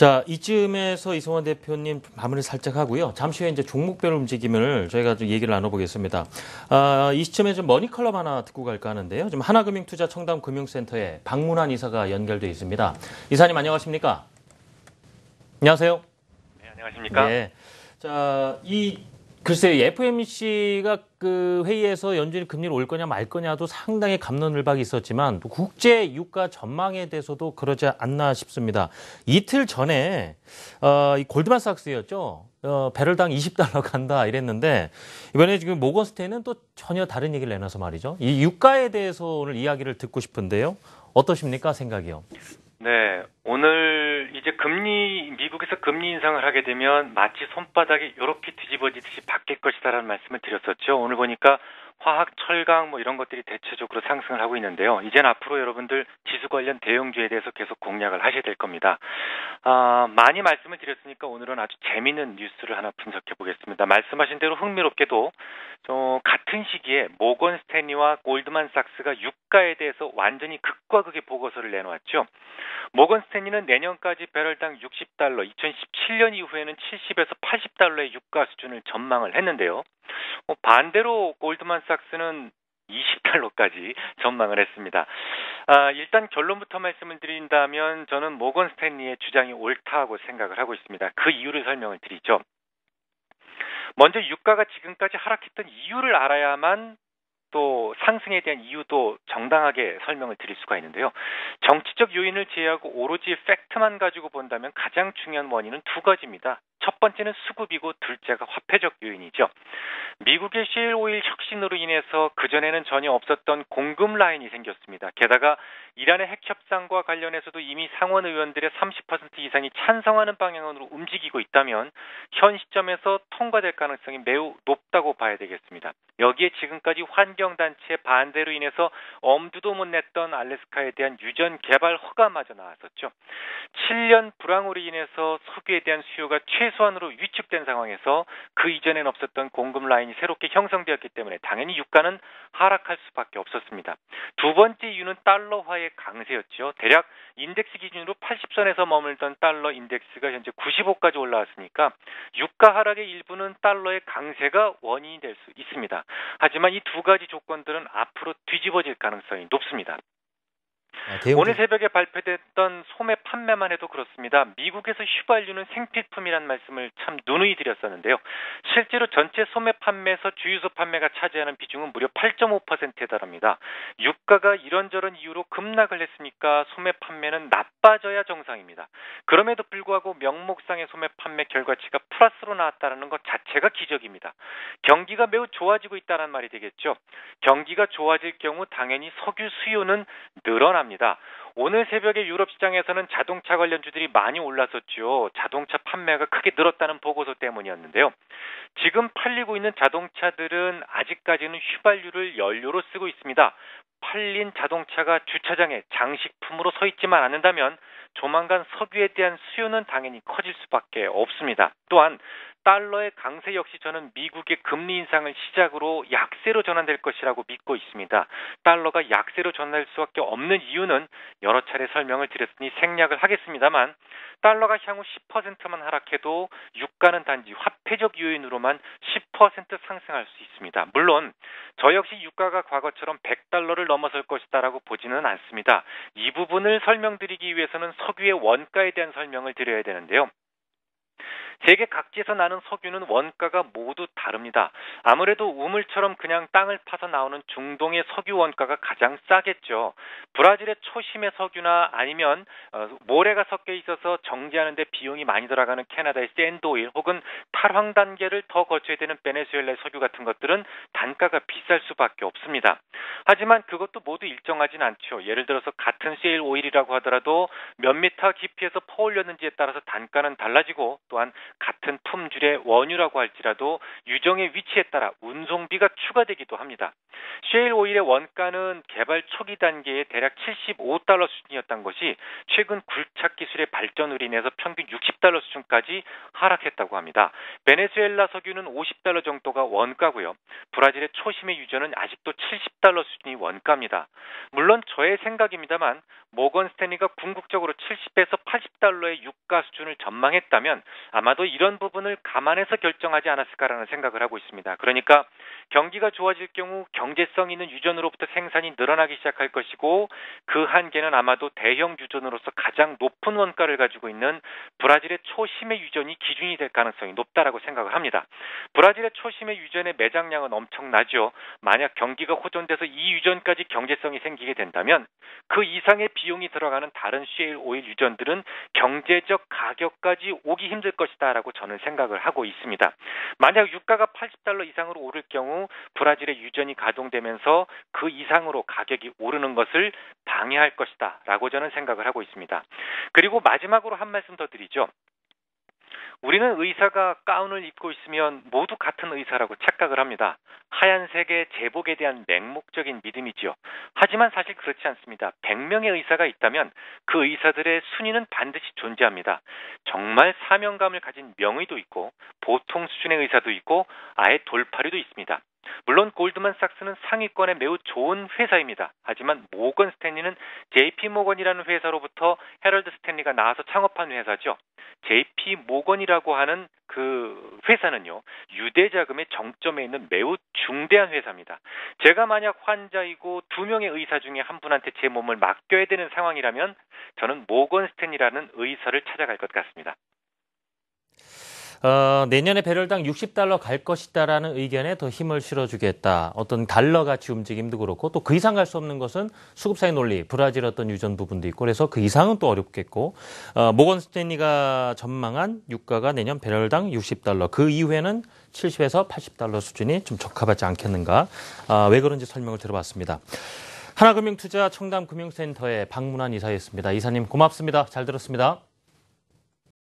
자, 이쯤에서 이승원 대표님 마무리 살짝 하고요. 잠시 후에 이제 종목별 움직임을 저희가 좀 얘기를 나눠보겠습니다. 이 시점에 좀 머니컬럼 하나 듣고 갈까 하는데요. 지금 하나금융투자 청담금융센터에 박문환 이사가 연결돼 있습니다. 이사님 안녕하십니까? 안녕하세요. 네, 안녕하십니까? 네. 자, 글쎄요, FOMC가 그 회의에서 연준이 금리를 올 거냐 말 거냐도 상당히 갑론을박이 있었지만 또 국제 유가 전망에 대해서도 그러지 않나 싶습니다. 이틀 전에 이 골드만삭스였죠. 배럴당 $20 간다 이랬는데 이번에 지금 모건스테인은 또 전혀 다른 얘기를 내놔서 말이죠. 이 유가에 대해서 오늘 이야기를 듣고 싶은데요. 어떠십니까? 생각이요. 네, 오늘 이제 미국에서 금리 인상을 하게 되면 마치 손바닥이 이렇게 뒤집어지듯이 바뀔 것이다라는 말씀을 드렸었죠. 오늘 보니까 화학, 철강 뭐 이런 것들이 대체적으로 상승을 하고 있는데요. 이젠 앞으로 여러분들 지수 관련 대형주에 대해서 계속 공략을 하셔야 될 겁니다. 많이 말씀을 드렸으니까 오늘은 아주 재미있는 뉴스를 하나 분석해 보겠습니다. 말씀하신 대로 흥미롭게도 같은 시기에 모건 스탠리와 골드만삭스가 유가에 대해서 완전히 극과 극의 보고서를 내놓았죠. 모건 스탠리는 내년까지 배럴당 $60, 2017년 이후에는 $70에서 $80의 유가 수준을 전망을 했는데요. 반대로 골드만삭스는 $20까지 전망을 했습니다. 일단 결론부터 말씀을 드린다면 저는 모건 스탠리의 주장이 옳다고 생각을 하고 있습니다. 그 이유를 설명을 드리죠. 먼저 유가가 지금까지 하락했던 이유를 알아야만 또 상승에 대한 이유도 정당하게 설명을 드릴 수가 있는데요. 정치적 요인을 제외하고 오로지 팩트만 가지고 본다면 가장 중요한 원인은 두 가지입니다. 첫 번째는 수급이고 둘째가 화폐적 요인이죠. 미국의 셰일 오일 혁신으로 인해서 그전에는 전혀 없었던 공급 라인이 생겼습니다. 게다가 이란의 핵 협상과 관련해서도 이미 상원 의원들의 30% 이상이 찬성하는 방향으로 움직이고 있다면 현 시점에서 통과될 가능성이 매우 높다고 봐야 되겠습니다. 여기에 지금까지 환경단체의 반대로 인해서 엄두도 못 냈던 알래스카에 대한 유전 개발 허가마저 나왔었죠. 7년 불황으로 인해서 석유에 대한 수요가 최소한으로 위축된 상황에서 그 이전엔 없었던 공급 라인이 새롭게 형성되었기 때문에 당연히 유가는 하락할 수밖에 없었습니다. 두 번째 이유는 달러화의 강세였죠. 대략 인덱스 기준으로 80선에서 머물던 달러 인덱스가 현재 95까지 올라왔으니까 유가 하락의 일부는 달러의 강세가 원인이 될 수 있습니다. 하지만 이 두 가지 조건들은 앞으로 뒤집어질 가능성이 높습니다. 오늘 새벽에 발표됐던 소매 판매만 해도 그렇습니다. 미국에서 휘발유는 생필품이란 말씀을 참 누누이 드렸었는데요. 실제로 전체 소매 판매에서 주유소 판매가 차지하는 비중은 무려 8.5%에 달합니다. 유가가 이런저런 이유로 급락을 했으니까 소매 판매는 나빠져야 정상입니다. 그럼에도 불구하고 명목상의 소매 판매 결과치가 플러스로 나왔다는 것 자체가 기적입니다. 경기가 매우 좋아지고 있다는 말이 되겠죠. 경기가 좋아질 경우 당연히 석유 수요는 늘어납니다. 오늘 새벽에 유럽 시장에서는 자동차 관련주들이 많이 올랐었죠. 자동차 판매가 크게 늘었다는 보고서 때문이었는데요. 지금 팔리고 있는 자동차들은 아직까지는 휘발유를 연료로 쓰고 있습니다. 팔린 자동차가 주차장에 장식품으로 서 있지만 않는다면 조만간 석유에 대한 수요는 당연히 커질 수밖에 없습니다. 또한 달러의 강세 역시 저는 미국의 금리 인상을 시작으로 약세로 전환될 것이라고 믿고 있습니다. 달러가 약세로 전환될 수밖에 없는 이유는 여러 차례 설명을 드렸으니 생략을 하겠습니다만 달러가 향후 10%만 하락해도 유가는 단지 화폐적 요인으로만 10% 상승할 수 있습니다. 물론 저 역시 유가가 과거처럼 $100를 넘어설 것이다라고 보지는 않습니다. 이 부분을 설명드리기 위해서는 석유의 원가에 대한 설명을 드려야 되는데요. 세계 각지에서 나는 석유는 원가가 모두 다릅니다. 아무래도 우물처럼 그냥 땅을 파서 나오는 중동의 석유 원가가 가장 싸겠죠. 브라질의 초심의 석유나 아니면 모래가 섞여 있어서 정제하는 데 비용이 많이 들어가는 캐나다의 샌드오일 혹은 탈황 단계를 더 거쳐야 되는 베네수엘라의 석유 같은 것들은 단가가 비쌀 수밖에 없습니다. 하지만 그것도 모두 일정하진 않죠. 예를 들어서 같은 셰일 오일이라고 하더라도 몇 미터 깊이에서 퍼올렸는지에 따라서 단가는 달라지고 또한 같은 품질의 원유라고 할지라도 유정의 위치에 따라 운송비가 추가되기도 합니다. 셰일 오일의 원가는 개발 초기 단계에 대략 $75 수준이었던 것이 최근 굴착 기술의 발전으로 인해서 평균 $60 수준까지 하락했다고 합니다. 베네수엘라 석유는 $50 정도가 원가고요. 브라질의 초심의 유전은 아직도 $70 수준이 원가입니다. 물론 저의 생각입니다만 모건 스탠리가 궁극적으로 $70에서 $80의 유가 수준을 전망했다면 아마도 이런 부분을 감안해서 결정하지 않았을까라는 생각을 하고 있습니다. 그러니까 경기가 좋아질 경우 경제성 있는 유전으로부터 생산이 늘어나기 시작할 것이고 그 한계는 아마도 대형 유전으로서 가장 높은 원가를 가지고 있는 브라질의 초심의 유전이 기준이 될 가능성이 높다라고 생각을 합니다. 브라질의 초심의 유전의 매장량은 엄청나죠. 만약 경기가 호전돼서 이 유전까지 경제성이 생기게 된다면 그 이상의 비용이 들어가는 다른 셰일 오일 유전들은 경제적 가격까지 오기 힘들 것이다라고 저는 생각을 하고 있습니다. 만약 유가가 $80 이상으로 오를 경우 브라질의 유전이 가동되면서 그 이상으로 가격이 오르는 것을 방해할 것이다라고 저는 생각을 하고 있습니다. 그리고 마지막으로 한 말씀 더 드리죠. 우리는 의사가 가운을 입고 있으면 모두 같은 의사라고 착각을 합니다. 하얀색의 제복에 대한 맹목적인 믿음이지요. 하지만 사실 그렇지 않습니다. 100명의 의사가 있다면 그 의사들의 순위는 반드시 존재합니다. 정말 사명감을 가진 명의도 있고 보통 수준의 의사도 있고 아예 돌팔이도 있습니다. 물론 골드만삭스는 상위권에 매우 좋은 회사입니다. 하지만 모건 스탠리는 JP 모건이라는 회사로부터 헤럴드 스탠리가 나와서 창업한 회사죠. JP 모건이라고 하는 그 회사는요, 유대자금의 정점에 있는 매우 중대한 회사입니다. 제가 만약 환자이고 2명의 의사 중에 한 분한테 제 몸을 맡겨야 되는 상황이라면 저는 모건 스탠리라는 의사를 찾아갈 것 같습니다. 내년에 배럴당 $60 갈 것이다라는 의견에 더 힘을 실어주겠다. 어떤 달러 가치 움직임도 그렇고 또 그 이상 갈 수 없는 것은 수급사의 논리, 브라질 어떤 유전 부분도 있고 그래서 그 이상은 또 어렵겠고 모건 스탠리가 전망한 유가가 내년 배럴당 $60. 그 이후에는 $70에서 $80 수준이 좀 적합하지 않겠는가. 왜 그런지 설명을 들어봤습니다. 하나금융투자 청담금융센터의 박문환 이사였습니다. 이사님 고맙습니다. 잘 들었습니다.